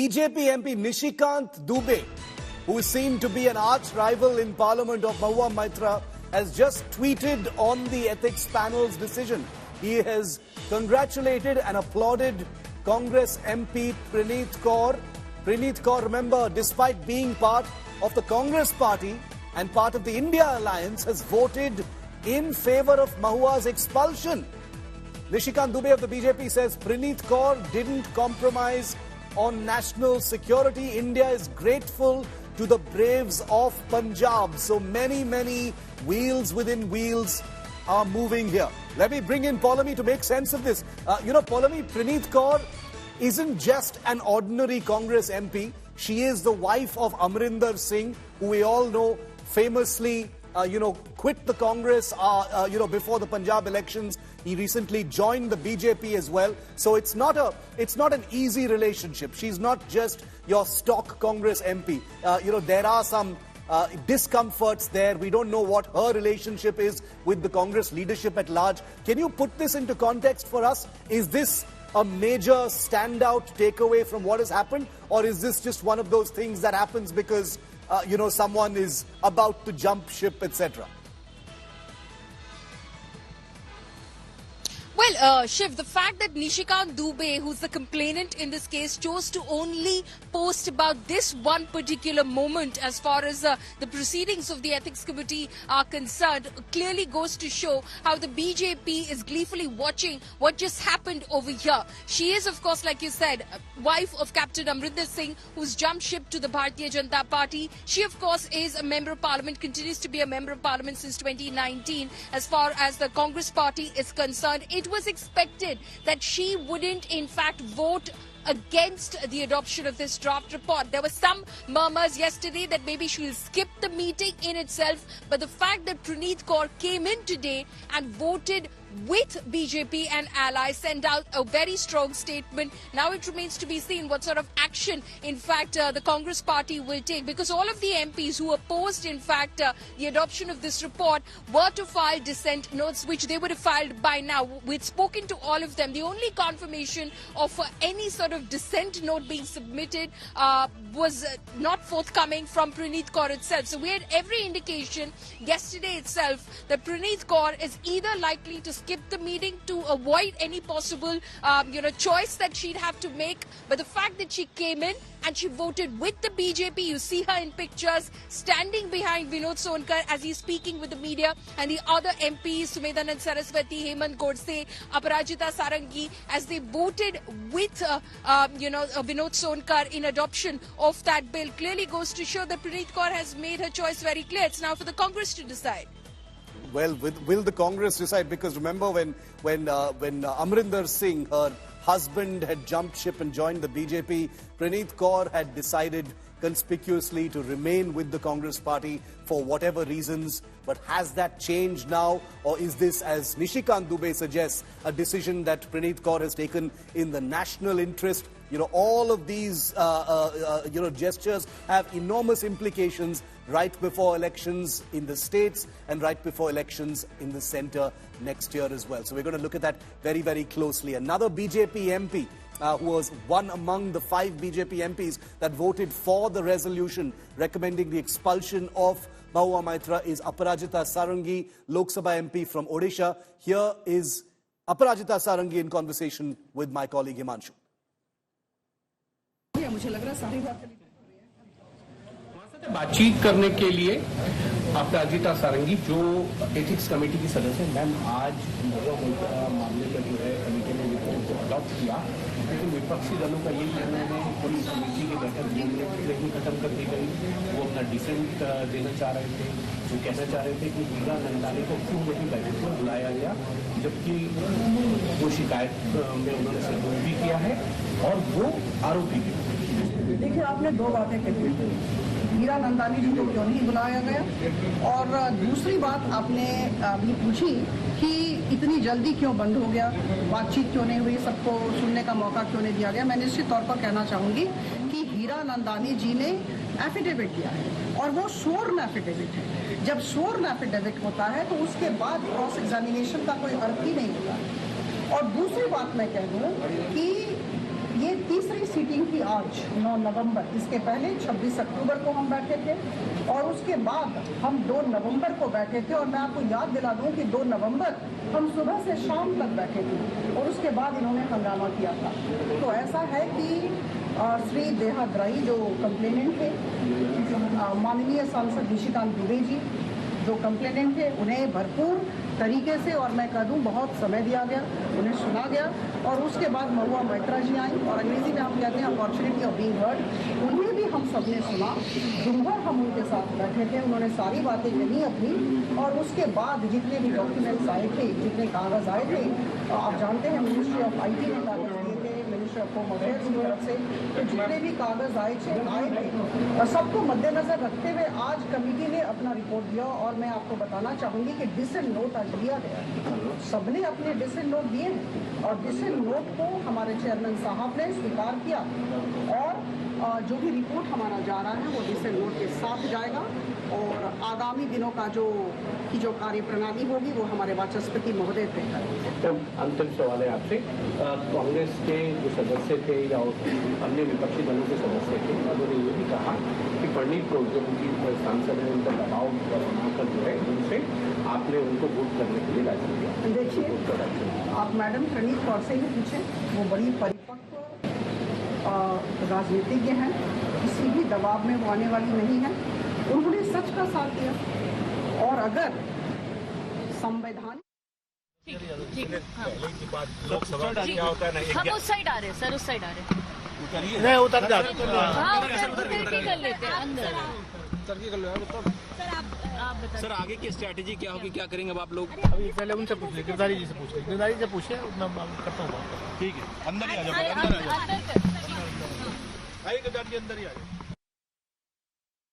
BJP MP Nishikant Dubey, who is seen to be an arch rival in Parliament of Mahua Moitra, has just tweeted on the ethics panel's decision. He has congratulated and applauded Congress MP Preneet Kaur. Preneet Kaur, remember, despite being part of the Congress party and part of the India alliance, has voted in favour of Mahua's expulsion. Nishikant Dubey of the BJP says Preneet Kaur didn't compromise on national security. India is grateful to the braves of Punjab. So many wheels within wheels are moving here. Let me bring in Paulami to make sense of this. Paulami, Preneet Kaur isn't just an ordinary Congress MP. She is the wife of Amarinder Singh, who we all know famously quit the Congress, before the Punjab elections. He recently joined the BJP as well. So it's not an easy relationship. She's not just your stock Congress MP. There are some discomforts there. We don't know what her relationship is with the Congress leadership at large. Can you put this into context for us? Is this a major standout takeaway from what has happened? Or is this just one of those things that happens because someone is about to jump ship, etc.? Well, Shiv, the fact that Nishikant Dubey, who's the complainant in this case, chose to only post about this one particular moment as far as the proceedings of the Ethics Committee are concerned, clearly goes to show how the BJP is gleefully watching what just happened over here. She is, of course, like you said, wife of Captain Amarinder Singh, who's jumped ship to the Bharatiya Janata Party. She, of course, is a member of parliament, continues to be a member of parliament since 2019. As far as the Congress party is concerned, it was expected that she wouldn't in fact vote against the adoption of this draft report. There were some murmurs yesterday that maybe she'll skip the meeting in itself, but the fact that Preneet Kaur came in today and voted with BJP and allies sent out a very strong statement. Now it remains to be seen what sort of action, in fact, the Congress party will take, because all of the MPs who opposed, in fact, the adoption of this report were to file dissent notes, which they would have filed by now. We'd spoken to all of them. The only confirmation of any sort of dissent note being submitted was not forthcoming from Preneet Kaur itself. So we had every indication yesterday itself that Preneet Kaur is either likely to skip the meeting to avoid any possible choice that she'd have to make. But the fact that she came in and she voted with the BJP, you see her in pictures standing behind Vinod Sonkar as he's speaking with the media, and the other MPs, Sumedanand Saraswati, Hemant Godse, Aparajita Sarangi, as they voted with Vinod Sonkar in adoption of that bill, clearly goes to show that Preneet Kaur has made her choice very clear. It's now for the Congress to decide. Well, will the Congress decide? Because remember when Amarinder Singh, her husband, had jumped ship and joined the BJP, Preneet Kaur had decided conspicuously to remain with the Congress party for whatever reasons. But has that changed now? Or is this, as Nishikant Dubey suggests, a decision that Preneet Kaur has taken in the national interest? All of these, gestures have enormous implications right before elections in the states and right before elections in the centre next year as well. So we're going to look at that very, very closely. Another BJP MP who was one among the 5 BJP MPs that voted for the resolution recommending the expulsion of Mahua Moitra is Aparajita Sarangi, Lok Sabha MP from Odisha. Here is Aparajita Sarangi in conversation with my colleague Himanshu. बातचीत करने के लिए अपराजिता सारंगी जो ethics committee की सदस्य है, ma'am आज मामले का जो है कमेटी ने रिपोर्ट को अडॉप्ट किया, लेकिन विपक्षी दलों का यही कहना है पूरी समिति की बैठक लेकिन खत्म कर दी गई। वो अपना डिसेंट देना चाह रहे थे, वो कहना चाह रहे थे कि हीरा नंदानी को क्यों नहीं बैठक में बुलाया गया, जबकि वो शिकायत में उन्होंने संबोध भी किया है और वो आरोपी भी। देखिए, आपने 2 बातें कही, हीरा नंदानी जी को क्यों नहीं बुलाया गया, और दूसरी बात आपने अभी पूछी कि इतनी जल्दी क्यों बंद हो गया, बातचीत क्यों नहीं हुई, सबको सुनने का मौका क्यों नहीं दिया गया। मैं निश्चित तौर पर कहना चाहूँगी कि हीरा नंदानी जी ने एफिडेविट दिया है और वो स्वर्ण एफिडेविट है। जब स्वर्ण एफिडेविट होता है तो उसके बाद क्रॉस एग्जामिनेशन का कोई अर्थ ही नहीं होता। और दूसरी बात मैं कह दूँ कि ये तीसरी सीटिंग थी आज 9 नवंबर। इसके पहले 26 अक्टूबर को हम बैठे थे और उसके बाद हम 2 नवंबर को बैठे थे। और मैं आपको याद दिला दूं कि 2 नवंबर हम सुबह से शाम तक बैठे थे और उसके बाद इन्होंने हंगामा किया था। तो ऐसा है कि श्री देहाद्राई जो कंप्लेनेंट थे, माननीय सांसद निशिकांत दुबे जी जो कंप्लेनेंट थे, उन्हें भरपूर तरीके से और मैं कह दूं बहुत समय दिया गया, उन्हें सुना गया। और उसके बाद महुआ मोइत्रा जी आई और अंग्रेजी में हम कहते हैं अपॉर्चुनिटी ऑफ बीइंग हर्ड, उन्हें भी हम सबने सुना। दिन भर हम उनके साथ बैठे थे, उन्होंने सारी बातें कही अपनी। और उसके बाद जितने भी डॉक्यूमेंट्स आए थे, जितने कागज आए थे, आप जानते हैं मिनिस्ट्री ऑफ IT ने कागज दिए थे, मिनिस्ट्री ऑफ होम अफेयर्स की तरफ से, तो जितने भी कागज आए थे और सबको मद्देनजर रखते हुए आज कमेटी ने अपना रिपोर्ट दिया। और मैं आपको बताना चाहूंगी कि डिसेंट नोट आज दिया गया, सबने अपने डिसेंट नोट दिए हैं और डिसेंट नोट को हमारे चेयरमैन साहब ने स्वीकार किया। और जो भी रिपोर्ट हमारा जा रहा है वो डिसेंट नोट के साथ जाएगा और आगामी दिनों का जो कार्य प्रणाली होगी वो हमारे वाचस्पति महोदय तय करेंगे। अंतिम सवाल है आपसे, कांग्रेस के जो सदस्य थे या अन्य विपक्षी दलों के सदस्य थे, उन्होंने ये भी कहा कि प्रणीत कौर जो उनकी सांसद है, उनका दबाव बनाकर जो है उनसे आपने उनको वोट करने के लिए राजी किया। देखिए, आप मैडम प्रणीत कौर से ही पूछें, वो बड़ी परिपक्व राजनीतिज्ञ हैं, किसी भी दबाव में वो आने वाली नहीं है। उन्होंने सच का साथ दिया और अगर संवैधानिक लोकसभा का क्या होता है ना, हम उस साइड आ रहे हैं सर, उस साइड आ रहे हैं। नहीं उतर जाते कर लेते हैं अंदर। आप बताइए सर आगे की स्ट्रैटेजी क्या होगी, क्या करेंगे अब आप लोग? अभी पहले उनसे पूछिए, गिरधारी जी से पूछिए, गिरधारी से पूछिए, मैं करता हूँ बात। ठीक है, अंदर ही आ जाओ, अंदर आ जाओ, आइए गिरधारी जी अंदर ही आ जाओ।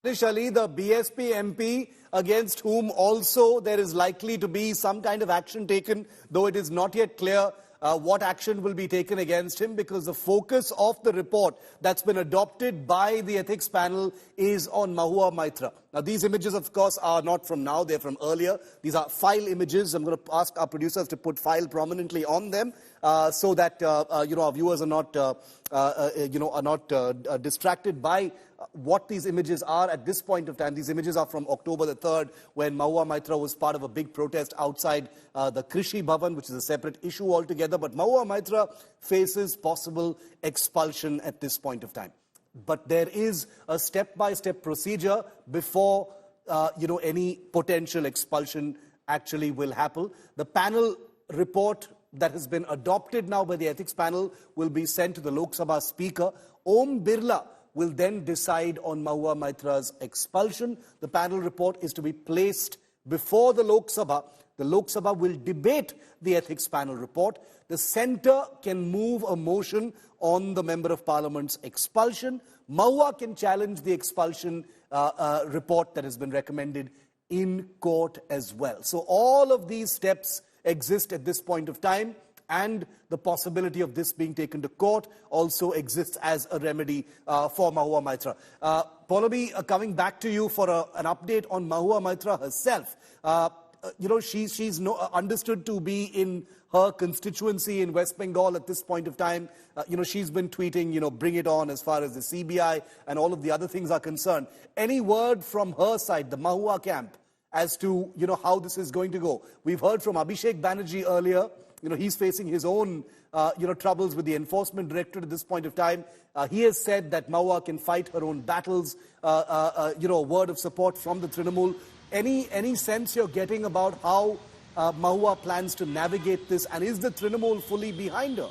Ali, the BSP MP against whom also there is likely to be some kind of action taken, though it is not yet clear what action will be taken against him, because the focus of the report that's been adopted by the ethics panel is on Mahua Moitra. Now, these images, of course, are not from now, they're from earlier. These are file images. I'm going to ask our producers to put file prominently on them so that, our viewers are not, distracted by what these images are at this point of time. These images are from October the 3rd, when Mahua Moitra was part of a big protest outside the Krishi Bhavan, which is a separate issue altogether. But Mahua Moitra faces possible expulsion at this point of time. But there is a step-by-step procedure before, any potential expulsion actually will happen. The panel report that has been adopted now by the ethics panel will be sent to the Lok Sabha Speaker. Om Birla will then decide on Mahua Moitra's expulsion. The panel report is to be placed before the Lok Sabha. The Lok Sabha will debate the ethics panel report. The centre can move a motion on the Member of Parliament's expulsion. Mahua can challenge the expulsion report that has been recommended in court as well. So all of these steps exist at this point of time, and the possibility of this being taken to court also exists as a remedy for Mahua Moitra. Pallavi, coming back to you for an update on Mahua Moitra herself. She's understood to be in her constituency in West Bengal at this point of time. She's been tweeting, bring it on as far as the CBI and all of the other things are concerned. Any word from her side, the Mahua camp, as to, how this is going to go? We've heard from Abhishek Banerjee earlier. He's facing his own, troubles with the enforcement directorate at this point of time. He has said that Mahua can fight her own battles. A word of support from the Trinamool. Any sense you're getting about how Mahua plans to navigate this, and is the Trinamool fully behind her?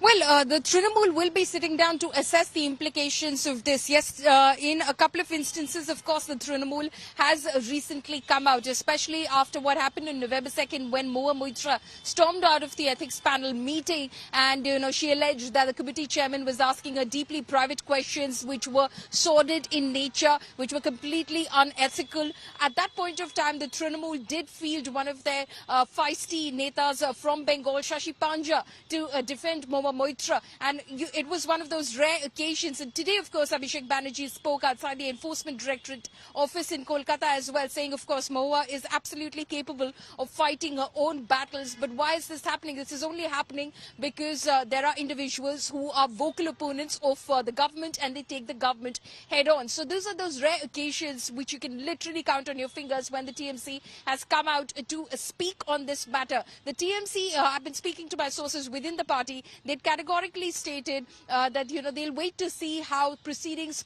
Well, the Trinamool will be sitting down to assess the implications of this. Yes, in a couple of instances, of course, the Trinamool has recently come out, especially after what happened on November 2nd when Mahua Moitra stormed out of the ethics panel meeting and, she alleged that the committee chairman was asking her deeply private questions which were sordid in nature, which were completely unethical. At that point of time, the Trinamool did field one of their feisty netas from Bengal, Shashi Panja, to defend Mahua Mahua Moitra. And it was one of those rare occasions. And today, of course, Abhishek Banerjee spoke outside the Enforcement Directorate office in Kolkata as well, saying, of course, Mahua is absolutely capable of fighting her own battles. But why is this happening? This is only happening because there are individuals who are vocal opponents of the government, and they take the government head on. So those are those rare occasions which you can literally count on your fingers when the TMC has come out to speak on this matter. The TMC, I've been speaking to my sources within the party, they categorically stated that, they'll wait to see how proceedings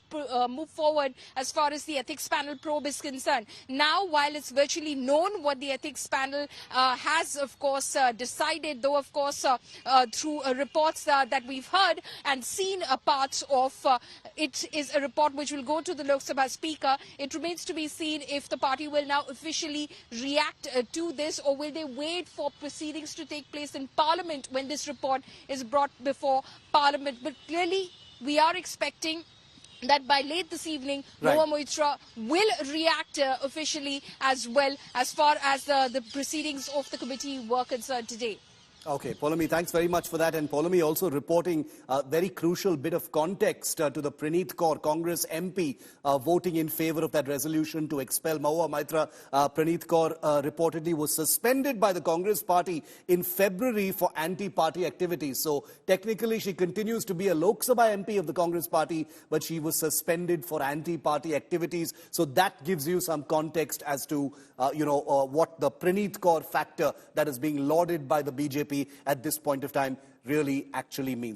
move forward as far as the ethics panel probe is concerned. Now, while it's virtually known what the ethics panel has, of course, decided, though, of course, through reports that we've heard and seen parts of, it is a report which will go to the Lok Sabha Speaker. It remains to be seen if the party will now officially react to this, or will they wait for proceedings to take place in Parliament when this report is brought before Parliament. But clearly, we are expecting that by late this evening, Right. Mahua Moitra will react officially as well as far as the proceedings of the committee were concerned today. Okay, Poulomi, thanks very much for that. And Poulomi also reporting a very crucial bit of context to the Preneet Kaur, Congress MP, voting in favour of that resolution to expel Mahua Moitra. Preneet Kaur reportedly was suspended by the Congress party in February for anti-party activities. So technically she continues to be a Lok Sabha MP of the Congress party, but she was suspended for anti-party activities. So that gives you some context as to, what the Preneet Kaur factor that is being lauded by the BJP at this point of time really actually means.